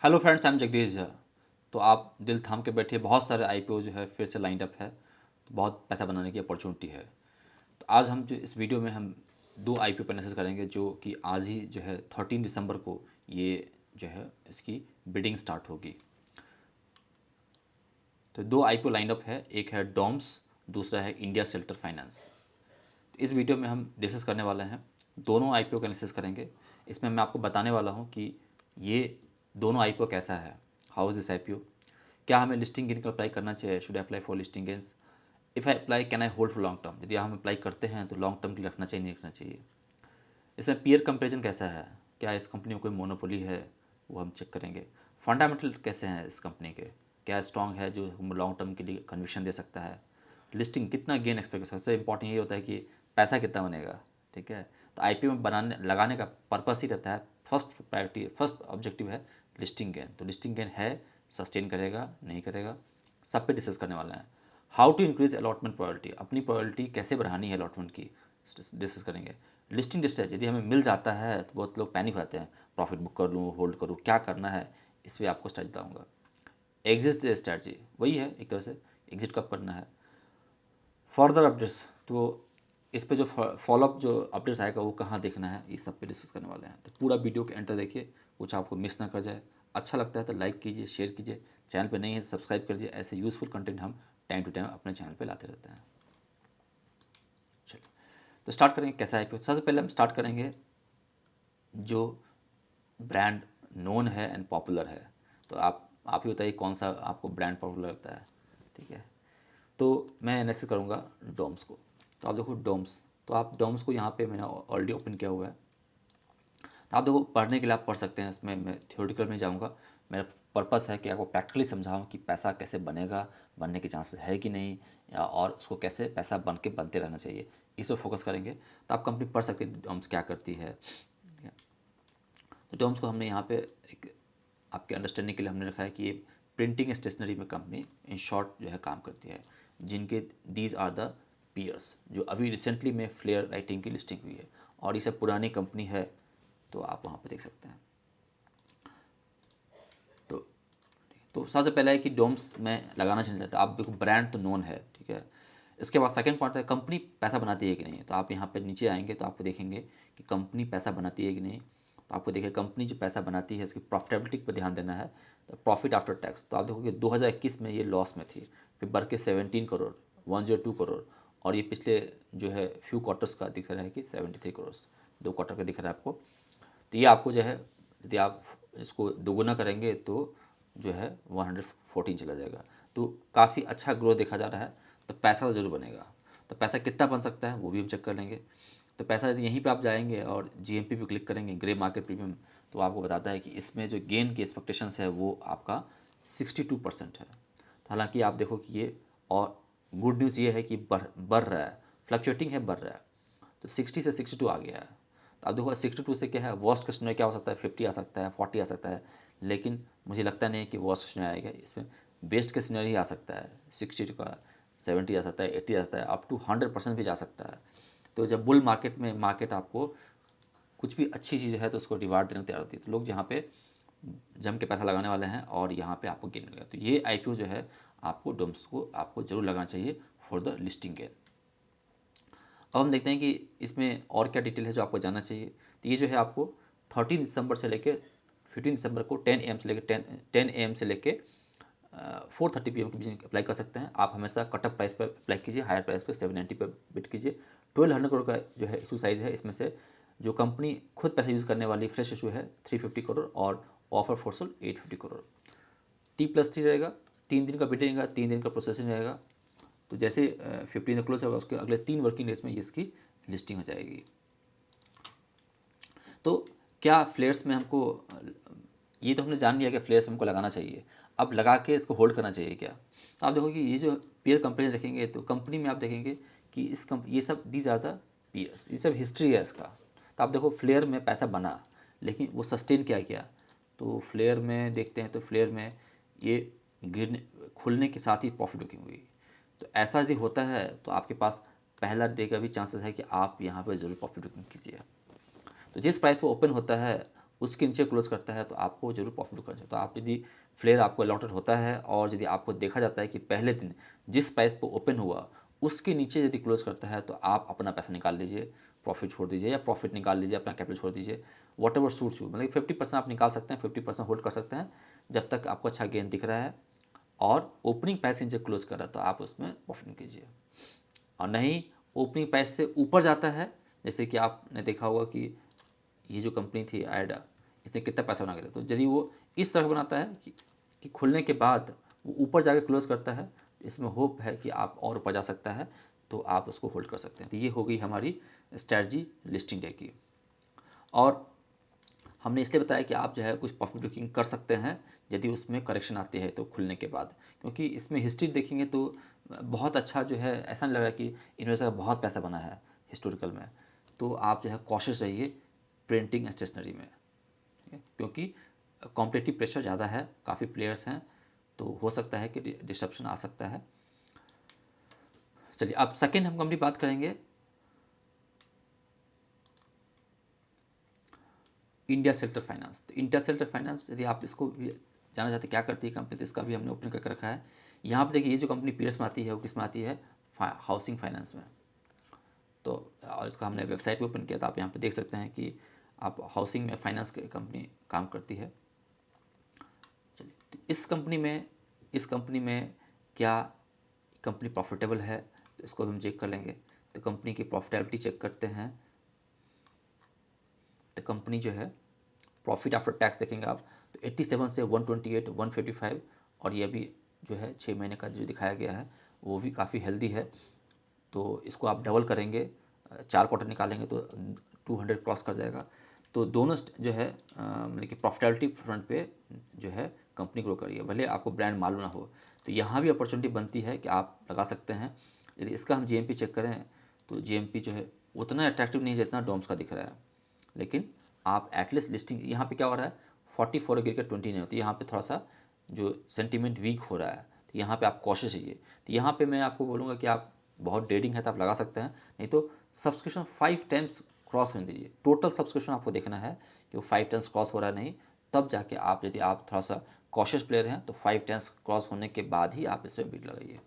Hello friends, I am Jagdish Jha. तो आप दिल थाम के बैठिए, बहुत सारे आईपीओ जो है फिर से लाइंड अप है। तो बहुत पैसा बनाने की अपॉर्चुनिटी है। तो आज हम जो इस वीडियो में हम दो आईपीओ पर एनालिसिस करेंगे जो कि आज ही जो है 13 दिसंबर को ये जो है इसकी बिडिंग स्टार्ट होगी। तो दो आईपीओ लाइंड अप है, एक है डॉम्स, दूसरा है इंडिया शेल्टर फाइनेंस। तो इस वीडियो में हम डिस्कस करने वाले हैं, दोनों आईपीओ का एनालिसिस करेंगे। इसमें मैं आपको बताने वाला हूँ कि ये दोनों आईपीओ कैसा है, हाउ इज़ दिस आईपीओ, क्या हमें लिस्टिंग गेन का अप्लाई करना चाहिए, should apply for listing gains, if I apply can I hold for long term, यदि हम अप्लाई करते हैं तो लॉन्ग टर्म के लिए रखना चाहिए नहीं रखना चाहिए। इसमें पीयर कंपेरिजन कैसा है, क्या इस कंपनी में कोई मोनोपोली है, वो हम चेक करेंगे। फंडामेंटल कैसे हैं इस कंपनी के, क्या स्ट्रॉन्ग है जो हम लॉन्ग टर्म के लिए कन्विक्शन दे सकता है। लिस्टिंग कितना गेन एक्सपेक्ट कर सकते हैं, सबसे इंपॉर्टेंट यही होता है कि पैसा कितना बनेगा। ठीक है, तो आईपीओ में बनाने लगाने का पर्पस ही रहता है, फर्स्ट प्रायोरिटी फर्स्ट ऑब्जेक्टिव है लिस्टिंग गेन। तो लिस्टिंग गेन है, सस्टेन करेगा नहीं करेगा, सब पे डिस्कस करने वाला है। How to increase allotment priority, अपनी प्रायोरिटी कैसे बढ़ानी है अलॉटमेंट की, डिस्कस करेंगे। लिस्टिंग डिस्ट्रेस, यदि हमें मिल जाता है तो बहुत लोग पैनिक होते हैं, प्रॉफिट बुक कर लूँ होल्ड करूँ क्या करना है, इस पर आपको स्ट्रेटजी बताऊँगा। एग्जिट स्ट्रेटजी वही है एक तरह से, एग्जिट कब करना है। फर्दर अपडेट्स, तो इस पे जो फॉलोअप जो अपडेट्स आएगा वो कहाँ देखना है, ये सब पे डिस्कस करने वाले हैं। तो पूरा वीडियो के एंड तक देखिए, कुछ आपको मिस ना कर जाए। अच्छा लगता है तो लाइक कीजिए, शेयर कीजिए, चैनल पे नहीं है तो सब्सक्राइब कर दीजिए। ऐसे यूज़फुल कंटेंट हम टाइम टू टाइम अपने चैनल पे लाते रहते हैं। चलिए, तो स्टार्ट करेंगे कैसा है। सबसे पहले हम स्टार्ट करेंगे जो ब्रांड नोन है एंड पॉपुलर है। तो आप ही बताइए कौन सा आपको ब्रांड पॉपुलर लगता है। ठीक है, तो मैं एनालिसिस करूँगा डोम्स को। तो आप देखो डोम्स, तो आप डोम्स को यहाँ पे मैंने ऑलरेडी ओपन किया हुआ है। तो आप देखो, पढ़ने के लिए आप पढ़ सकते हैं, इसमें मैं थ्योरेटिकल में जाऊँगा। मेरा पर्पस है कि आपको प्रैक्टिकली समझाऊँ कि पैसा कैसे बनेगा, बनने के चांसेस है कि नहीं, या और उसको कैसे पैसा बन के बनते रहना चाहिए, इस पर फोकस करेंगे। तो आप कंपनी पढ़ सकते हैं डोम्स क्या करती है। तो डोम्स को हमने यहाँ पे एक आपके अंडरस्टैंडिंग के लिए हमने रखा है कि ये प्रिंटिंग स्टेशनरी में कंपनी इन शॉर्ट जो है काम करती है, जिनके दीज आर द पीयर्स, जो अभी रिसेंटली में फ्लेयर राइटिंग की लिस्टिंग हुई है, और ये सब पुरानी कंपनी है। तो आप वहाँ पे देख सकते हैं। तो सबसे पहला है कि डोम्स में लगाना चाहिए चाहता है आप, देखो ब्रांड तो नोन है। ठीक है, इसके बाद सेकंड पॉइंट है कंपनी पैसा बनाती है कि नहीं। तो आप यहाँ पे नीचे आएंगे तो आपको देखेंगे कि कंपनी पैसा बनाती है कि नहीं। तो आपको देखिए कंपनी जो पैसा बनाती है इसकी प्रॉफिटेबिलिटी पर ध्यान देना है। तो प्रॉफिट आफ्टर टैक्स, तो आप देखोगे 2021 में ये लॉस में थी, फिर बढ़ के 17 करोड़, 102 करोड़, और ये पिछले जो है फ्यू क्वार्टर्स का दिख रहा है कि 73 करोड़, 2 क्वार्टर का दिख रहा है आपको। तो ये आपको जो है, यदि आप इसको दोगुना करेंगे तो जो है 114 चला जाएगा। तो काफ़ी अच्छा ग्रोथ देखा जा रहा है। तो पैसा तो जरूर बनेगा। तो पैसा कितना बन सकता है वो भी हम चेक कर लेंगे। तो पैसा यदि यहीं पे आप जाएंगे और जीएमपी पे क्लिक करेंगे, ग्रे मार्केट प्रीमियम, तो आपको बताता है कि इसमें जो गेन की एक्सपेक्टेशंस है वो आपका 62% है। तो हालांकि आप देखो कि ये, और गुड न्यूज़ ये है कि बढ़ रहा है, फ्लक्चुएटिंग है, बढ़ रहा है। तो 60 से 62 आ गया है। तो आप देखो 62 से क्या है, वर्स्ट केस में क्या हो सकता है, 50 आ सकता है, 40 आ सकता है। लेकिन मुझे लगता नहीं है कि वर्स्ट केस आएगा इसमें, बेस्ट केस ही आ सकता है। 60 का 70 आ सकता है, 80 आ सकता है, अप टू 100% भी जा सकता है। तो जब बुल मार्केट में मार्केट आपको कुछ भी अच्छी चीज़ है तो उसको रिवार्ड देने को तैयार होती है। तो लोग यहाँ पे जम के पैसा लगाने वाले हैं और यहाँ पे आपको गेन मिलेगा। तो ये आईपीओ जो है आपको डोम्स को आपको जरूर लगाना चाहिए फॉर द लिस्टिंग गेन। अब हम देखते हैं कि इसमें और क्या डिटेल है जो आपको जानना चाहिए। तो ये जो है आपको 13 दिसंबर से लेके 15 दिसंबर को 10 AM से लेके 10 AM से लेके 4:30 PM के बीच अप्लाई कर सकते हैं। आप हमेशा कटअप प्राइस पर अप्लाई कीजिए, हायर प्राइस पर 790 पर बिट कीजिए। 1200 करोड़ का जो है इशू साइज़ है, इसमें से जो कंपनी खुद पैसा यूज़ करने वाली फ्रेश इशू है 350 करोड़, और offer for sale 850 crore. T+3 रहेगा, 3 दिन का बिडिंग रहेगा, 3 दिन का प्रोसेसिंग रहेगा। तो जैसे 15 क्लोज होगा उसके अगले 3 वर्किंग डेज में ये इसकी लिस्टिंग हो जाएगी। तो क्या फ्लेयर्स में हमको ये तो हमने जान लिया कि फ्लेयर्स में हमको लगाना चाहिए, अब लगा के इसको होल्ड करना चाहिए क्या। तो आप देखोगे ये जो पीयर कंपनी देखेंगे तो कंपनी में आप देखेंगे कि ये सब दीज आर द पीयर्स, ये सब हिस्ट्री है इसका। तो आप देखो फ्लेयर में पैसा बना, लेकिन वो सस्टेन क्या किया। तो फ्लेयर में देखते हैं तो फ्लेयर में ये गिरने खुलने के साथ ही प्रॉफिट बुकिंग हुई। तो ऐसा यदि होता है तो आपके पास पहला डे का भी चांसेस है कि आप यहाँ पे ज़रूर प्रॉफिट बुकिंग कीजिए। तो जिस प्राइस पे ओपन होता है उसके नीचे क्लोज करता है तो आपको जरूर प्रॉफिट करना चाहिए। तो आप यदि फ्लेयर आपको अलॉटेड होता है और यदि आपको देखा जाता है कि पहले दिन जिस प्राइस पर ओपन हुआ उसके नीचे यदि क्लोज करता है तो आप अपना पैसा निकाल लीजिए, प्रॉफिट छोड़ दीजिए या प्रॉफिट निकाल लीजिए, अपना कैपिटल छोड़ दीजिए, वॉट एवर सूट्स यू। मतलब 50% आप निकाल सकते हैं, 50% होल्ड कर सकते हैं जब तक आपको अच्छा गेन दिख रहा है और ओपनिंग प्राइस नीचे क्लोज कर रहा है तो आप उसमें प्रॉफिट कीजिए। और नहीं ओपनिंग प्राइस से ऊपर जाता है, जैसे कि आपने देखा होगा कि ये जो कंपनी थी आयडा, इसने कितना पैसा बना के दिया, तो यदि वो इस तरह बनाता है कि खुलने के बाद वो ऊपर जाके क्लोज करता है, इसमें होप है कि आप और ऊपर जा सकता है तो आप उसको होल्ड कर सकते हैं। तो ये हो गई हमारी स्ट्रैटेजी लिस्टिंग डे की। और हमने इसलिए बताया कि आप जो है कुछ प्रॉफिट बुकिंग कर सकते हैं यदि उसमें करेक्शन आती है तो खुलने के बाद, क्योंकि इसमें हिस्ट्री देखेंगे तो बहुत अच्छा जो है, ऐसा नहीं लग रहा कि इन्वेस्टर का बहुत पैसा बना है हिस्टोरिकल में। तो आप जो है कॉशियस रहिए प्रिंटिंग स्टेशनरी में, ठीक है? क्योंकि कॉम्पिटिटिव प्रेशर ज़्यादा है, काफ़ी प्लेयर्स हैं, तो हो सकता है कि डिस्ट्रप्शन आ सकता है। चलिए अब सेकेंड हम कंपनी बात करेंगे इंडिया सेल्टर फाइनेंस। तो इंडिया सेल्टर फाइनेंस यदि आप इसको भी जानना चाहते हैं क्या करती है कंपनी, तो इसका भी हमने ओपन करके रखा है। यहाँ पर देखिए ये जो कंपनी पीएस में आती है वो किस में आती है, हाउसिंग फाइनेंस में। तो और इसका हमने वेबसाइट भी ओपन किया था, आप यहाँ पे देख सकते हैं कि आप हाउसिंग में फाइनेंस की कंपनी काम करती है। चलिए तो इस कंपनी में क्या कंपनी प्रॉफिटेबल है, तो इसको भी हम चेक कर लेंगे। तो कंपनी की प्रॉफिटेबिलिटी चेक करते हैं। तो कंपनी जो है प्रॉफिट आफ्टर टैक्स देखेंगे आप तो 87 से 128, 155, और ये भी जो है 6 महीने का जो दिखाया गया है वो भी काफ़ी हेल्दी है। तो इसको आप डबल करेंगे, 4 क्वार्टर निकालेंगे तो 200 क्रॉस कर जाएगा। तो दोनों जो है मतलब कि प्रॉफिटेबिलिटी फ्रंट पे जो है कंपनी ग्रो करी है, भले आपको ब्रांड मालूम ना हो। तो यहाँ भी अपॉर्चुनिटी बनती है कि आप लगा सकते हैं। यदि इसका हम जीएमपी चेक करें तो जीएमपी जो है उतना अट्रैक्टिव नहीं है जितना डोम्स का दिख रहा है, लेकिन आप एटलीस्ट लिस्टिंग यहाँ पे क्या हो रहा है 44 गिर के 20 नहीं होती, यहाँ पे थोड़ा सा जो सेंटीमेंट वीक हो रहा है, तो यहाँ पे आप कॉशियस रहिए। तो यहाँ पे मैं आपको बोलूँगा कि आप बहुत ट्रेडिंग है तो आप लगा सकते हैं, नहीं तो सब्सक्रिप्शन 5 टाइम्स क्रॉस होने दीजिए। टोटल सब्सक्रिप्शन आपको देखना है कि वो 5 टाइम्स क्रॉस हो रहा है नहीं, तब जाके आप यदि आप थोड़ा सा कॉशियस प्लेयर हैं तो 5 टाइम्स क्रॉस होने के बाद ही आप इसमें बिड लगाइए।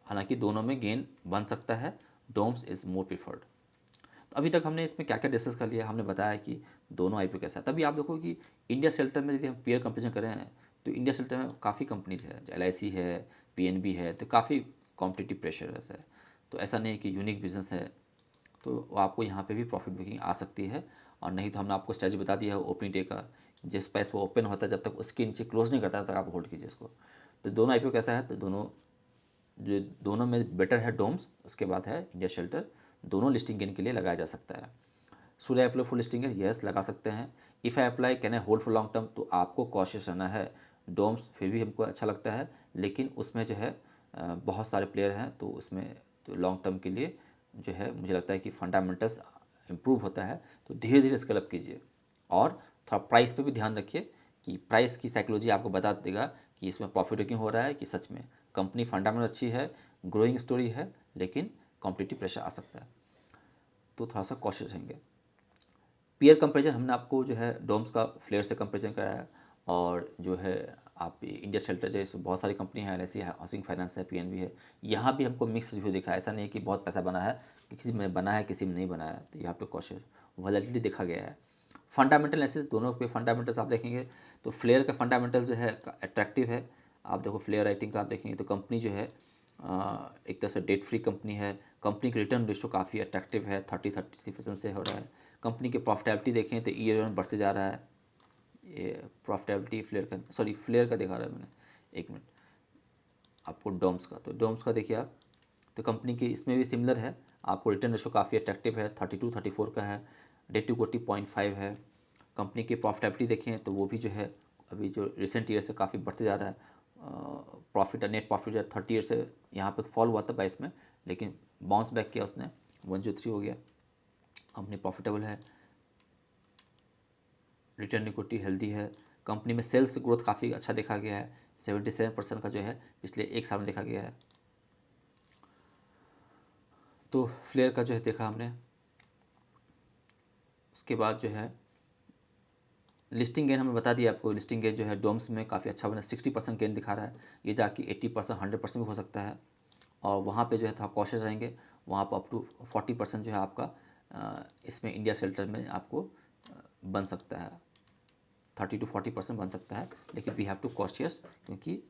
हालांकि दोनों में गेन बन सकता है, डोम्स इज़ मोर प्रीफर्ड। तो अभी तक हमने इसमें क्या क्या डिस्कस कर लिया, हमने बताया कि दोनों आईपीओ कैसा है। तभी आप देखो कि इंडिया शेल्टर में यदि हम पेयर कंपेरिजन करें तो इंडिया शेल्टर में काफ़ी कंपनीज है, LIC है, PNB है, तो काफ़ी कॉम्पिटिटिव प्रेशर है। तो ऐसा नहीं है कि यूनिक बिजनेस है, तो आपको यहाँ पे भी प्रॉफिट बुकिंग आ सकती है। और नहीं तो हमने आपको स्ट्रेटजी बता दिया है ओपनिंग डे का, जिस प्राइस पर ओपन होता है जब तक उसके नीचे क्लोज नहीं करता तब तक आप होल्ड कीजिए इसको। तो दोनों आईपीओ कैसा है, तो दोनों में बेटर है डोम्स, उसके बाद है इंडिया शेल्टर। दोनों लिस्टिंग गेन के लिए लगाया जा सकता है। Should I apply for listing है, यस लगा सकते हैं। If I apply can I hold for long term, तो आपको कॉशियस रहना है। डोम्स फिर भी हमको अच्छा लगता है, लेकिन उसमें जो है बहुत सारे प्लेयर हैं, तो उसमें तो लॉन्ग टर्म के लिए जो है मुझे लगता है कि फंडामेंटल्स इम्प्रूव होता है, तो धीरे धीरे स्केल अप कीजिए। और थोड़ा प्राइस पे भी ध्यान रखिए कि प्राइस की साइकोलॉजी आपको बता देगा कि इसमें प्रॉफिट मेकिंग हो रहा है कि सच में कंपनी फंडामेंटल अच्छी है, ग्रोइंग स्टोरी है, लेकिन कॉम्पिटिटिव प्रेशर आ सकता है, तो थोड़ा सा कॉशियस रहेंगे। पीयर कंपैरिजन हमने आपको जो है डोम्स का फ्लेयर से कंपैरिजन कराया, और जो है आप इंडिया शेल्टर जैसे बहुत सारी कंपनी है, LIC है, हाउसिंग फाइनेंस है, PNB है, यहाँ भी हमको मिक्स रिव्यू दिखा है। ऐसा नहीं है कि बहुत पैसा बना है, किसी में बना है किसी में नहीं बना है, तो यहाँ पे कॉशियस वॉलेटिलिटी देखा गया है। फंडामेंटल एनालिसिस दोनों पे फंडामेंटल्स आप देखेंगे तो फ्लेयर का फंडामेंटल जो है अट्रैक्टिव है। आप देखो फ्लेयर राइटिंग का आप देखेंगे तो कंपनी जो है एक तरह से डेट फ्री कंपनी है। कंपनी की रिटर्न रेशो काफ़ी अट्रैक्टिव है, 33% से हो रहा है। कंपनी की प्रॉफिटेबिलिटी देखें तो ईयर वन बढ़ते जा रहा है। ये प्रॉफिटेबिलिटी फ्लेयर का दिखा रहा है मैंने, एक मिनट आपको डोम्स का, तो डोम्स का देखिए आप, तो कंपनी की इसमें भी सिमिलर है। आपको रिटर्न रेशो काफ़ी अट्रैक्टिव है, 32-34 का है। डेट टू इक्विटी 0.5 है। कंपनी की प्रॉफिटेबिलिटी देखें तो वो भी जो है अभी जो रिसेंट ईयर से काफ़ी बढ़ते जा रहा है। प्रॉफिट नेट प्रॉफिट जो है 30 ईयर से यहाँ पे फॉल हुआ था 22 में, लेकिन बाउंस बैक किया उसने, 103 हो गया। कंपनी प्रॉफिटेबल है, रिटर्न इक्विटी हेल्दी है। कंपनी में सेल्स ग्रोथ काफ़ी अच्छा देखा गया है, 77% का जो है पिछले एक साल में देखा गया है। तो फ्लेयर का जो है देखा हमने। उसके बाद जो है लिस्टिंग गेन हमें बता दिया आपको, लिस्टिंग गेन जो है डोम्स में काफ़ी अच्छा बना, 60% गेन दिखा रहा है, ये जाके 80% 100% भी हो सकता है। और वहाँ पे जो है थोड़ा कॉशियस रहेंगे, वहाँ पर अप टू 40% जो है आपका इसमें इंडिया शेल्टर में आपको बन सकता है, 30 to 40% बन सकता है, लेकिन वी हैव टू कॉशियस, क्योंकि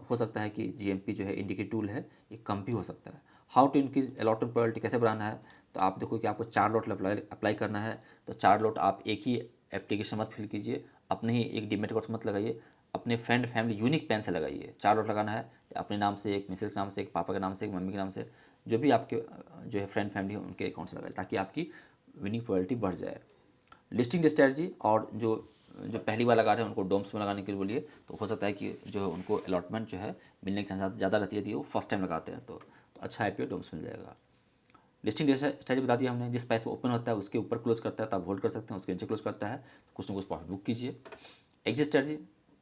हो सकता है कि जीएमपी जो है इंडिकेटर टूल है, ये कम भी हो सकता है। How to increase allotment probability कैसे बढ़ाना है, तो आप देखो कि आपको 4 लॉट अप्लाई करना है, तो 4 लॉट आप एक ही एप्लीकेशन मत फिल कीजिए, अपने ही एक डीमेट अकाउंट मत लगाइए, अपने फ्रेंड फैमिली यूनिक पेन से लगाइए। 4 लॉट लगाना है, अपने नाम से, एक मिसेज के नाम से, एक पापा के नाम से, एक मम्मी के नाम से, जो भी आपके जो है फ्रेंड फैमिली है उनके अकाउंट से लगाइए, ताकि आपकी विनिंग प्रोबेबिलिटी बढ़ जाए। लिस्टिंग स्ट्रेटजी, और जो जो पहली बार लगा रहे हैं उनको डोम्स में लगाने के लिए बोलिए, तो हो सकता है कि जो उनको अलॉटमेंट जो है मिलने की चांस ज़्यादा रहती है, यदि वो फर्स्ट टाइम लगाते हैं, तो अच्छा आईपीओ डोम्स मिल जाएगा। लिस्टिंग स्ट्रेटजी बता दिया हमने, जिस प्राइस पर ओपन होता है उसके ऊपर क्लोज करता है तो आप होल्ड कर सकते हैं, उसके नीचे क्लोज करता है तो कुछ ना कुछ प्रॉफिट बुक कीजिए। एग्जिट स्ट्रेटजी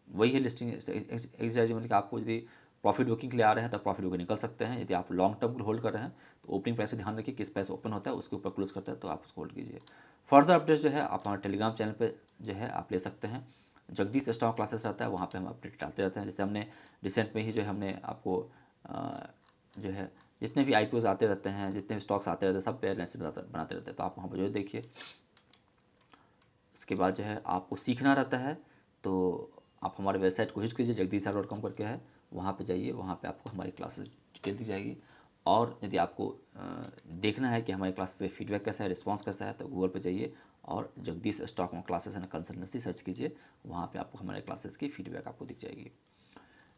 वही है, लिस्टिंग एग्जिट स्ट्रेटजी मतलब कि आपको यदि प्रॉफिट बुकिंग के लिए आ रहे हैं तो प्रॉफिट बुकिंग निकल सकते हैं। यदि आप लॉन्ग टर्म को होल्ड कर रहे हैं तो ओपनिंग प्राइस को ध्यान रखिए, किस प्राइस ओपन होता है उसके ऊपर क्लोज करता है तो आप उसको होल्ड कीजिए। फर्दर अपडेट्स जो है आप हमारे टेलीग्राम चैनल पर जो है आप ले सकते हैं। जगदीश स्टॉक क्लासेस रहता है, वहाँ पे हम अपडेट डालते रहते हैं। जैसे हमने रिसेंट में ही जो है हमने आपको जो है जितने भी आईपीओज आते रहते हैं, जितने भी स्टॉक्स आते रहते हैं, सब पे एनालिसिस बनाते रहते हैं, तो आप वहाँ पर जो देखिए। उसके बाद जो है आपको सीखना रहता है, तो आप हमारे वेबसाइट को विजिट कीजिए, jagdishsir.com करके है, वहाँ पे जाइए, वहाँ पे आपको हमारी क्लासेस डिटेल दी जाएगी। और यदि आपको देखना है कि हमारी क्लासेस से फीडबैक कैसा है, रिस्पांस कैसा है, तो गूगल पे जाइए और Jagdish stock classes and consultancy search कीजिए, वहाँ पे आपको हमारे क्लासेस की फीडबैक आपको दिख जाएगी।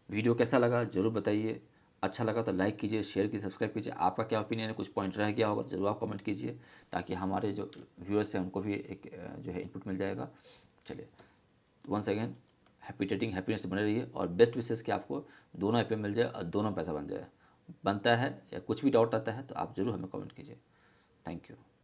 वीडियो कैसा लगा ज़रूर बताइए, अच्छा लगा तो लाइक कीजिए, शेयर कीजिए, सब्सक्राइब कीजिए। आपका क्या ओपिनियन है, कुछ पॉइंट रह गया होगा तो ज़रूर आप कमेंट कीजिए, ताकि हमारे जो व्यूअर्स हैं उनको भी एक जो है इनपुट मिल जाएगा। चलिए, once again happy trading, happiness से बने रहिए, और बेस्ट विशेष कि आपको दोनों ऐप मिल जाए और दोनों पैसा बन जाए। बनता है या कुछ भी डाउट आता है तो आप ज़रूर हमें कमेंट कीजिए। Thank you.